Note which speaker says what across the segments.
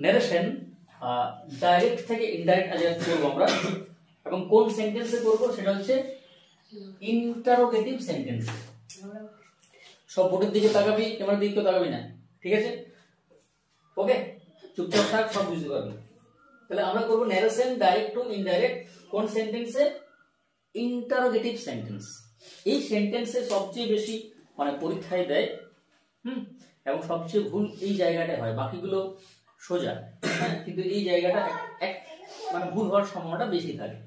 Speaker 1: Narration direct থেকে indirect আজ করবো আমরা, এবং কোন সেন্টেন্সে করবো সেটা হচ্ছে ইন্টারোগেটিভ সেন্টেন্স। সব বোর্ডের দিকে তাকাবি, ক্যামেরার দিকে তাকাবি না, ঠিক আছে? ওকে, চুপচাপ থাক, সব বুঝতে পারবি। তাহলে আমরা করবো নারেশন ডাইরেক্ট টু ইনডাইরেক্ট কোন সেন্টেন্সে? Interrogative sentence. এই সেন্টেন্সে সবচেয়ে বেশি মানে পরীক্ষায় দেয়, এবং সবচেয়ে ভুল এই জায়গাটা হয়, বাকিগুলো সোজা, হ্যাঁ, কিন্তু এই জায়গাটা এক মানে ভুল হওয়ার সম্ভাবনাটা বেশি থাকে।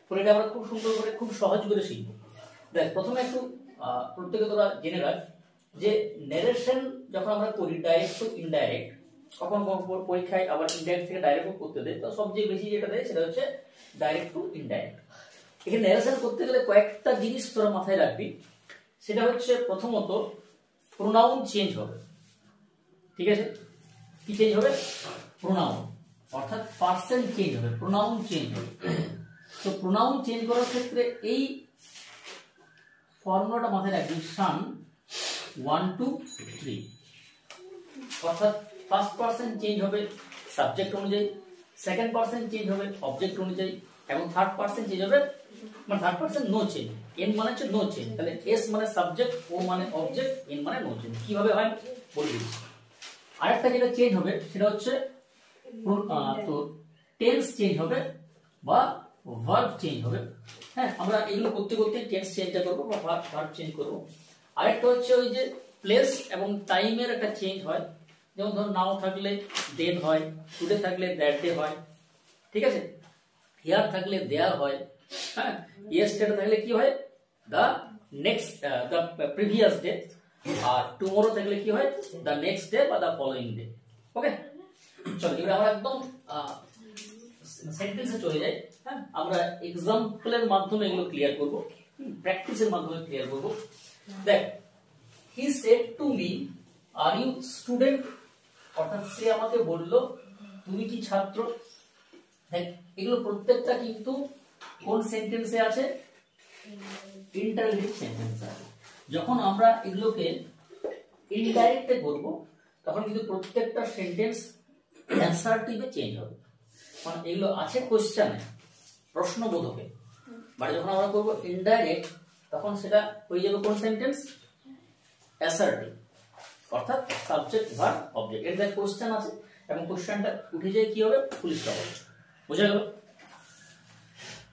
Speaker 1: ফলে এটা আমরা খুব সুন্দর করে খুব সহজ করে শিখবো। দেখ, প্রথমে একটু প্রত্যেকে তোরা জেনে রাখ যে নারেশন যখন আমরা করি ডাইরেক্ট টু ইনডাইরেক্ট, কখন পরীক্ষায় আবার ইনডাইরেক্ট থেকে ডাইরেক্ট করতে দেয়, তো সবচেয়ে বেশি যেটা দেয় সেটা হচ্ছে ডাইরেক্ট টু ইনডাইরেক্ট। এখানে নারেশন করতে গেলে কয়েকটা জিনিস তোরা মাথায় রাখবি। সেটা হচ্ছে প্রথমত প্রোনাউন চেঞ্জ হবে, ঠিক আছে? কি চেঞ্জ হবে? প্রোনাউন, অর্থাৎ পার্সন চেঞ্জ হবে, প্রোনাউন চেঞ্জ হবে। তো প্রোনাউন চেঞ্জ করার ক্ষেত্রে এই ফর্মুলাটা মাথায় রাখবি, সান 1 2 3, অর্থাৎ ফার্স্ট পার্সন চেঞ্জ হবে সাবজেক্ট অনুযায়ী, সেকেন্ড পার্সন চেঞ্জ হবে অবজেক্ট অনুযায়ী, এবং থার্ড পার্সন চেঞ্জ হবে মানে third person no change. N মানে হচ্ছে নো চেঞ্জ, তাহলে এস মানে সাবজেক্ট, ও মানে অবজেক্ট, এন মানে নো চেঞ্জ। কিভাবে হয় বলে দিচ্ছি। আরেকটা যেটা চেঞ্জ হবে সেটা হচ্ছে তো টেন্স চেঞ্জ হবে বা ভার্ব চেঞ্জ হবে। হ্যাঁ, আমরা এগুলো করতে করতে টেন্স চেঞ্জটা করবো বা ভার্ব চেঞ্জ করবো। আরেকটা হচ্ছে ওই যে প্লেস এবং টাইমের একটা চেঞ্জ হয়, যেমন ধর নাও থাকলে দেন হয়, টুডে থাকলে দ্যাট ডে হয়, ঠিক আছে? হিয়ার থাকলে দেয়ার হয়, হ্যাঁ, ইয়েস্টারডে থাকলে কি হয়? The next the previous day, আর টুমরো থাকলে কি হয়? দ্য নেক্সট ডে বা দ্য ফলোইং ডে। ওকে, চলো এবার আমরা একদম সেন্টেন্সে চলে যাই। হ্যাঁ, আমরা এক্সাম্পলের মাধ্যমে এগুলো ক্লিয়ার করব, প্র্যাকটিসের মাধ্যমে ক্লিয়ার করব। দেখ, he said to me are you student, অর্থাৎ সে আমাকে বলল তুমি কি ছাত্র। দেখ, এগুলো প্রত্যেকটা কিন্তু কোন সেন্টেন্সে আছে? ইন্টারোগেটিভ সেন্টেন্সে আছে। যখন আমরা এগুলোকে ইনডাইরেক্টে করব তখন কিন্তু প্রত্যেকটা সেন্টেন্স অ্যাসার্টিভে চেঞ্জ হবে, মানে এগুলো আছে কোশ্চেনে, প্রশ্নবোধকে। মানে যখন আমরা করব ইনডাইরেক্ট তখন সেটা হয়ে যাবে কোন সেন্টেন্স? অ্যাসার্টিভ, অর্থাৎ সাবজেক্ট ভার্ব অবজেক্ট। এর যে কোশ্চেন আছে এবং কোশ্চেনটা উঠে যায় কি হবে? ফুল স্টপ হবে। বুঝা গেল?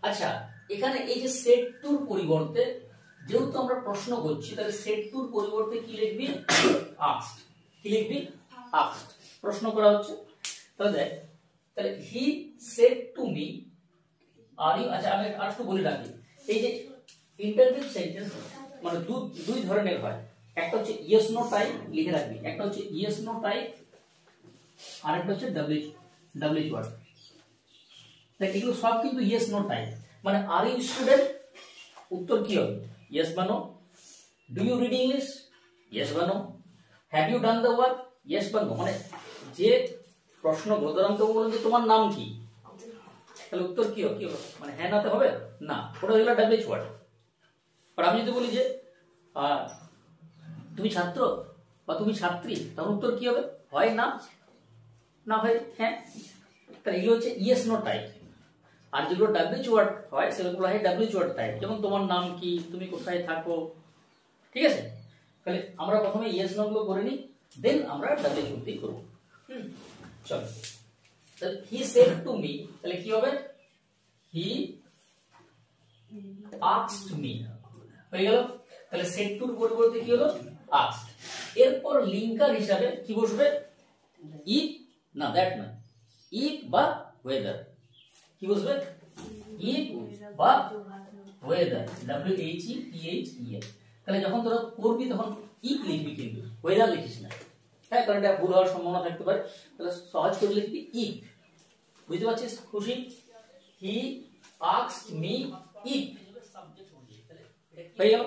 Speaker 1: আচ্ছা, এখানে এই যে সেট টুর পরিবর্তে, যেহেতু আমরা প্রশ্ন করছি, তাহলে সেট টুর পরিবর্তে কি লিখবি? আস্কড। কি লিখবি? আস্কড। প্রশ্ন করা হচ্ছে। তাহলে দেখ, তাহলে he said to me are you. আচ্ছা, আমি আর একটু বলে রাখি, এই যে ইন্টারোগেটিভ সেন্টেন্স মানে দুই ধরনের হয়। একটা হচ্ছে ইয়েস নো টাইপ, লিখে রাখবি। একটা হচ্ছে ইয়েস নো টাইপ, আর একটা হচ্ছে ডব্লিউ ওয়ার্ড। তাই এগুলো সব কিন্তু ইয়েস নো টাইপ। মানে আর ইউ স্টুডেন্ট, উত্তর কি হবে? ইয়েস বা no. Do you read English? Yes বা no. Have you done the work? Yes বা নো। মানে যে প্রশ্ন ধরলাম, তো বললাম যে তোমার নাম কি, তাহলে উত্তর কি হবে? মানে হ্যাঁ নাতে হবে না, ওটা হলো ডব্লিউ ওয়ার্ড। আর আমি যদি বলি যে তুমি ছাত্র বা তুমি ছাত্রী, তখন উত্তর কি হবে? হয় না, না হয় হ্যাঁ। তাহলে এগুলো হচ্ছে ইয়েস নো টাইপ। আর যেগুলো ডব্লিউ ওয়ার্ড হয় সেগুলো হয় ডব্লিউ ওয়ার্ড টাইপ। যেমন তোমার নাম কি, তুমি কোথায় থাকো, ঠিক আছে? তাহলে আমরা প্রথমে ইয়েস নো গুলো করে নিই, দেন আমরা ডব্লিউ ওয়ার্ড দিয়ে করব। চলো, তাহলে হি সেড টু মি, তাহলে কি হবে? হি আস্কড মি। হয়ে গেল? তাহলে সেড টুর পরিবর্তে কি হলো? আস্কড। এরপর লিঙ্কার হিসাবে কি বসবে? ইফ না দ্যাট না, ইফ বা ওয়েদার। কি বসবে? ইফ বা ওয়েদার, WHETHER। তাহলে যখন তোরা করবি তখন ইফ লিখবি, কিন্তু ওয়েদার লিখিস না। হ্যাঁ, কারণ এটা ভুল হওয়ার সম্ভাবনা থাকতে পারে। তাহলে সহজ করে লিখবি ইফ। বুঝতে পারছিস? খুশি? হি আস্কড মি ইফ। হয়ে গেল?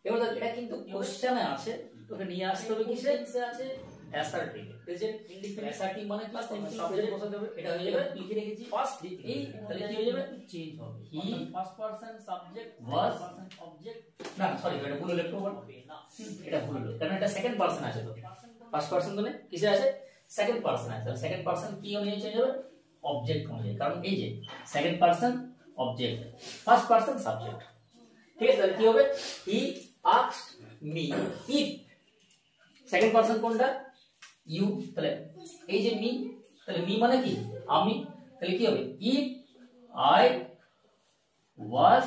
Speaker 1: এবার এটা কিন্তু কোশ্চেনে আছে, তোকে নিয়ে আসতে হবে কিসে? আছে অ্যাসার্টিভ। Present indefinite. অ্যাসার্টিভ মানে কি? সাবজেক্ট বসাতে হবে। এটা হয়ে যাবে, লিখে রেখেছি ফার্স্ট। এই তাহলে কি হয়ে যাবে? চেঞ্জ হবে। হি ফার্স্ট পারসন সাবজেক্ট, ওয়াজ পারসন অবজেক্ট। না সরি, এটা ভুল হলো একটু। না, এটা ভুল হলো, কারণ এটা সেকেন্ড পারসন আছে। তো ফার্স্ট পারসন মানে কিসে আছে? সেকেন্ড পারসন আছে, তাহলে সেকেন্ড পারসন কি অনুযায়ী চেঞ্জ হবে? অবজেক্ট অনুযায়ী, কারণ এই যে second person object, first person subject. ঠিক আছে, তাহলে কি হবে? হি asked me if, second person কোনটা? ইউ, তাহলে এই যে মি, তাহলে মি মানে কি? আমি, তাহলে কি হবে? ইফ আই ওয়াজ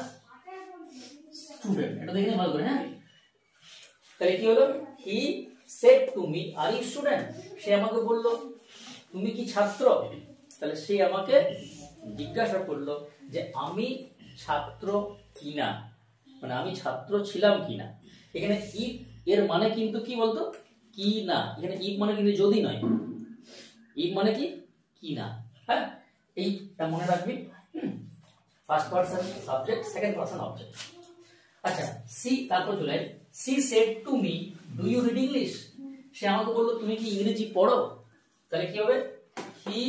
Speaker 1: স্টুডেন্ট, এটা দেখে ভালো করে, হ্যাঁ। তাহলে কি হলো? He said to me are you student, সে আমাকে বলল তুমি কি ছাত্র? তাহলে সে আমাকে জিজ্ঞাসা করলো যে আমি ছাত্র কিনা, মানে আমি ছাত্র ছিলাম কিনা। এখানে ইফ এর মানে কিন্তু কি বলতো? কি না। এখানে ইফ মানে কিন্তু যদি নয়, ইফ মানে কি? কি না, হ্যাঁ, এইটা মনে রাখবি। First person subject, second person object. আচ্ছা, সি, তারপর চলে she said to me do you read English, সে আমাকে বললো তুমি কি ইংরেজি পড়ো? তাহলে কি হবে? হি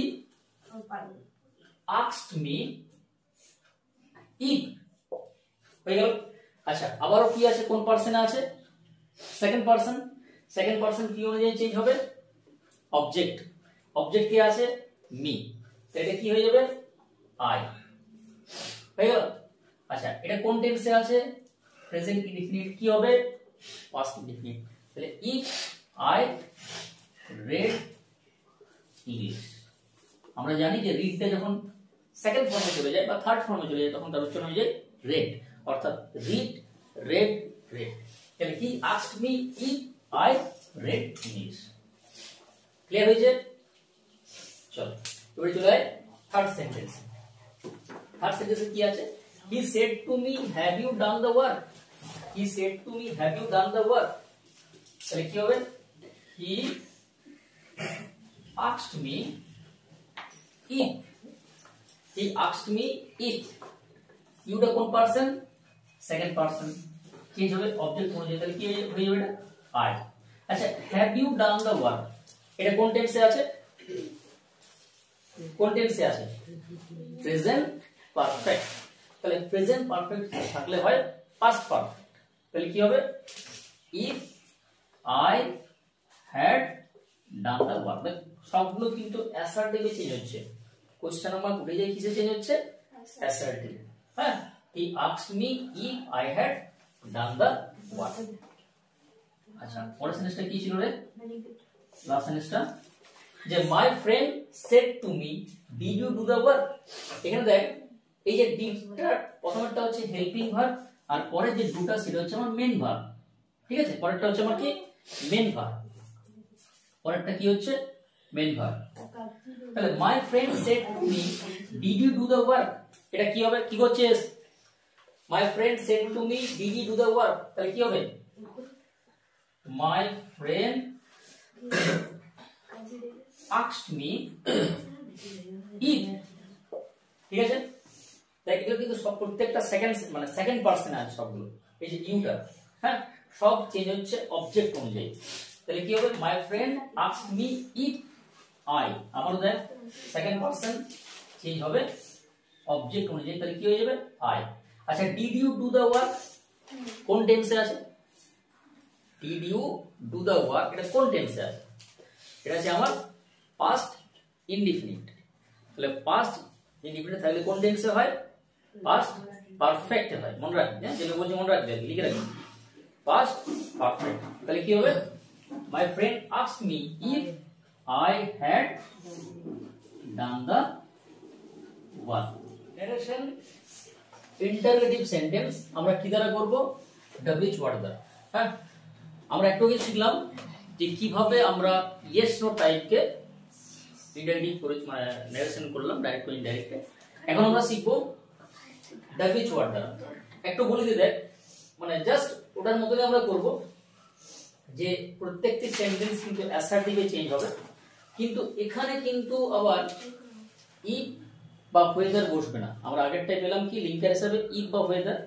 Speaker 1: asked me if, হয়ে গেল। আচ্ছা, আবারও কি আছে? কোন পারসনে আছে? Second person. সেকেন্ড পারসন কি অনুযায়ী চেঞ্জ হবে? অবজেক্ট। অবজেক্ট কি আছে? মি, তো এটা কি হয়ে যাবে? আই, হয়ে গেল। আচ্ছা, এটা কোন টেন্সে আছে? প্রেজেন্ট ইনডিফিনিট, কি হবে? Past indefinite. তাহলে ইফ আই রেড ইংলিশ, আমরা জানি যে রিডটা যখন সেকেন্ড ফর্মে চলে যায় বা থার্ড ফর্মে চলে যায় তখন তার উচ্চারণ হয়ে যায় রেড, অর্থাৎ রিড, রেড, রেড। তাহলে he asked me if I read English. Clear হয়েছে? চলো এবারে চলে যায় থার্ড সেন্টেন্স। থার্ড সেন্টেন্সে কি আছে? He said to me have you done the work, he said to me have you done the work. তাহলে কি হবে? হি asked me if, he asked me if, you টা কোন পারসন? সেকেন্ড পারসন, চেঞ্জ হবে অবজেক্ট অনুযায়ী, তাহলে কি হয়ে যাবে? এটা আই। আচ্ছা, have you done the work, এটা কোন টেন্সে আছে? কোন টেন্সে আছে? Present perfect. তাহলে প্রেজেন্ট পারফেক্ট থাকলে হয় পাস্ট পারফেক্ট। তাহলে কি হবে? If I had done the work. সবগুলো কিন্তু অ্যাসার্টিভে চেঞ্জ হচ্ছে। কোশ্চেন নাম্বার উঠে যায় কিসে চেঞ্জ হচ্ছে? অ্যাসার্টিভ, হ্যাঁ। He asked me if I had done the work. আচ্ছা, পরের সেন্টেন্সটা কি ছিল রে? লাস্ট সেন্টেন্সটা যে my friend said to me did you do the work. এখানে দেখ, এই যে ডিডটা প্রথমটা হচ্ছে হেল্পিং ভার্ব, আর পরে যে ডুটা সেটা হচ্ছে আমার মেইন ভার্ব। ঠিক আছে, পরেরটা হচ্ছে আমার কি? Main verb. পরেরটা কি হচ্ছে? Main verb. তাহলে my friend said to me did you do the work, এটা কি হবে? কি করছিস? My friend said to me did you do the work, তাহলে কি হবে? My friend asked me if, ঠিক আছে। দেখ, এগুলো কিন্তু সব প্রত্যেকটা সেকেন্ড, মানে সেকেন্ড পারসনে আছে সবগুলো। এই যে ইউটা, হ্যাঁ, সব চেঞ্জ হচ্ছে অবজেক্ট অনুযায়ী। তাহলে কি হবে? My friend asked me if I, আমারও দেখ সেকেন্ড পারসন চেঞ্জ হবে অবজেক্ট অনুযায়ী, তাহলে কি হয়ে যাবে? I। আচ্ছা, did you do the work কোন টেন্সে আছে? Did you do the work এটা কোন টেন্সে আছে? এটা আছে আমার পাস্ট ইনডিফিনিট। তাহলে পাস্ট ইনডিফিনিট থাকলে কোন টেন্সে হয়? পাস্ট পারফেক্ট হয়। মনে রাখবি, হ্যাঁ, যেটা বলছি মনে রাখবি, লিখে রাখবি, পাস্ট পারফেক্ট। তাহলে কি হবে? My friend asked me if I had done the work. Narration interrogative sentence আমরা কি দ্বারা করব? ডব্লিউএইচ ওয়ার্ড দ্বারা, হ্যাঁ। আমরা একটু আগে শিখলাম যে কিভাবে আমরা ইয়েস নো টাইপকে ইন্টারোগেটিভ করে, মানে নারেশন করলাম ডাইরেক্ট টু ইনডাইরেক্টে। এখন আমরা শিখবো ডব্লিউএইচ ওয়ার্ড দ্বারা। একটু বলে দিয়ে দেখ, মানে জাস্ট ওটার মতই আমরা করব যে প্রত্যেকটি সেন্টেন্স কিন্তু অ্যাসার্টিভে চেঞ্জ হবে, কিন্তু এখানে কিন্তু আবার ইফ বা ওয়েদার বসবে না। আমরা আগেরটাই পেলাম কি লিঙ্কার হিসাবে ইফ বা ওয়েদার,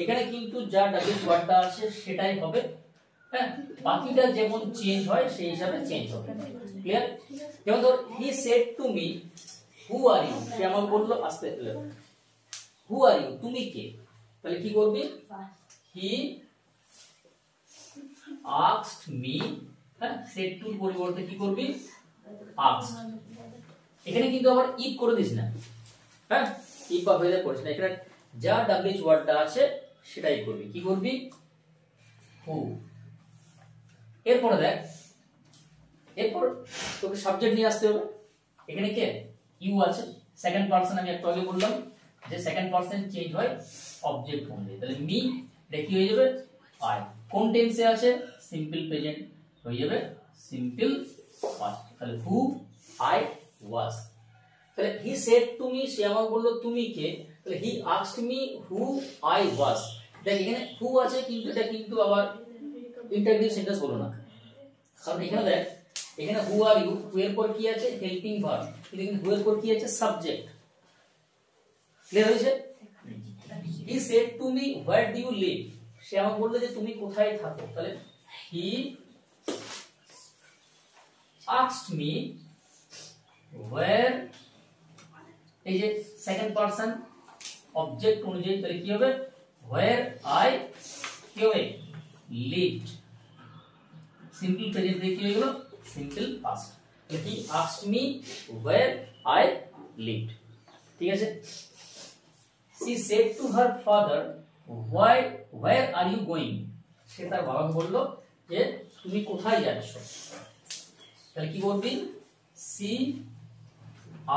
Speaker 1: এখানে কিন্তু যা ডব্লিউএইচ ওয়ার্ডটা আছে সেটাই হবে, হ্যাঁ। বাকিটা যেমন চেঞ্জ হয় সেই হিসাবে চেঞ্জ হবে। ক্লিয়ার? যেমন ধর, he said to me who are you, সে আমাকে বললো, আস্তে হু আর ইউ, তুমি কে? তাহলে কি করবি? হি আস্কড মি, হ্যাঁ, সেড টুর পরিবর্তে কি করবি? asked এখানে কিন্তু আবার if করে দিস না হ্যাঁ if বা whether করিস না এখানে যা wh ওয়ার্ডটা আছে সেটাই করবি কি করবি who এরপরে দেখ এরপর তোকে সাবজেক্ট নিয়ে আসতে হবে এখানে কে ইউ আছে সেকেন্ড পারসন আমি একটু আগে বললাম যে সেকেন্ড পারসন চেঞ্জ হয় অবজেক্ট অনুযায়ী তাহলে মি এটা কি হয়ে যাবে আই কোন টেন্সে আছে সিম্পল প্রেজেন্ট হয়ে যাবে সিম্পল পাস্ট তাহলে হু আই ওয়াজ তাহলে হি সেড টু মি সে আমাকে বলল তুমি কে তাহলে he asked me who I was দেখ এখানে হু আছে কিন্তু এটা কিন্তু আবার ইন্টারভিউ সেন্টেন্স হলো না কারণ এখানে দেখ এখানে হু আর ইউ হু এর পর কি আছে হেল্পিং ভার্ব কিন্তু এখানে হু এর পর কি আছে সাবজেক্ট ক্লিয়ার হয়েছে he said to me where do you live সে আমাকে বলল যে তুমি কোথায় থাকো তাহলে হি asked me where এই যে সেকেন্ড পারসন অবজেক্ট অনুযায়ী তাহলে কি হবে where I কি হবে lived সিম্পল প্রেজেন্ট দিয়ে কি হয়ে গেল simple past he asked me where I lived ঠিক আছে she said to her father where are you going সে তার বাবাকে বলল যে তুমি কোথায় যাচ্ছ তাহলে কি বলবি she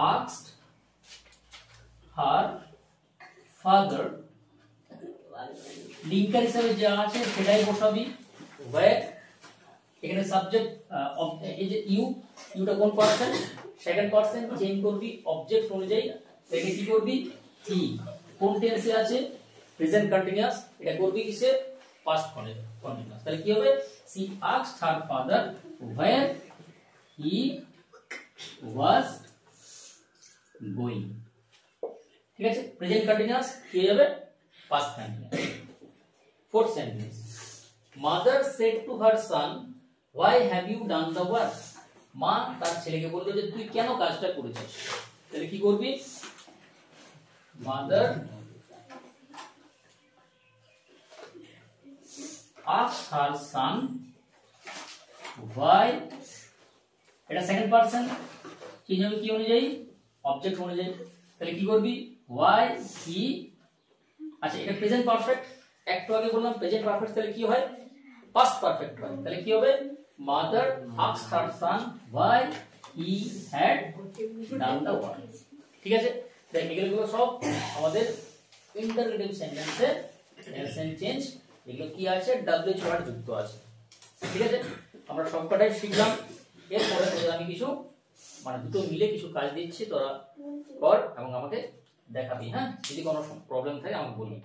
Speaker 1: asked her father linker হিসেবে যা আছে সেটাই বসাবি where এখানে সাবজেক্ট এই যে ইউটা কোন পারসন সেকেন্ড পারসন চেঞ্জ করবি অবজেক্ট অনুযায়ী এটাকে কি করবি হি কোন টেন্সে আছে প্রেজেন্ট কন্টিনিউয়াস এটা করবি কিসে পাস্ট কন্টিনিউয়াস তাহলে কি হবে she asked her father where he was going ঠিক আছে প্রেজেন্ট কন্টিনিউয়াস কি হবে past continuous fourth sentence mother said to her son why have you done the work মা তার ছেলেকে বলল যে তুই কেন কাজটা করেছিস তাহলে কি করবি mother asked her son why এটা সেকেন্ড পারসন চেঞ্জ হবে কি অনুযায়ী অবজেক্ট অনুযায়ী তাহলে কি করবি why he আচ্ছা এটা প্রেজেন্ট পারফেক্ট একটু আগে বললাম প্রেজেন্ট পারফেক্ট তাহলে কি হয় পাস্ট পারফেক্ট হয় তাহলে কি হবে mother asked her son why he had done the work ঠিক আছে তাই এগুলো সব আমাদের ইন্টারোগেটিভ সেন্টেন্সে টেন্স চেঞ্জ এগুলো কি আছে wh ওয়ার্ড যুক্ত আছে ঠিক আছে আমরা সবকটাই শিখলাম এরপরে তোদের আমি কিছু মানে দুটো মিলে কিছু কাজ দিচ্ছি তোরা কর এবং আমাকে দেখাবি হ্যাঁ যদি কোনো প্রবলেম থাকে আমাকে বলবি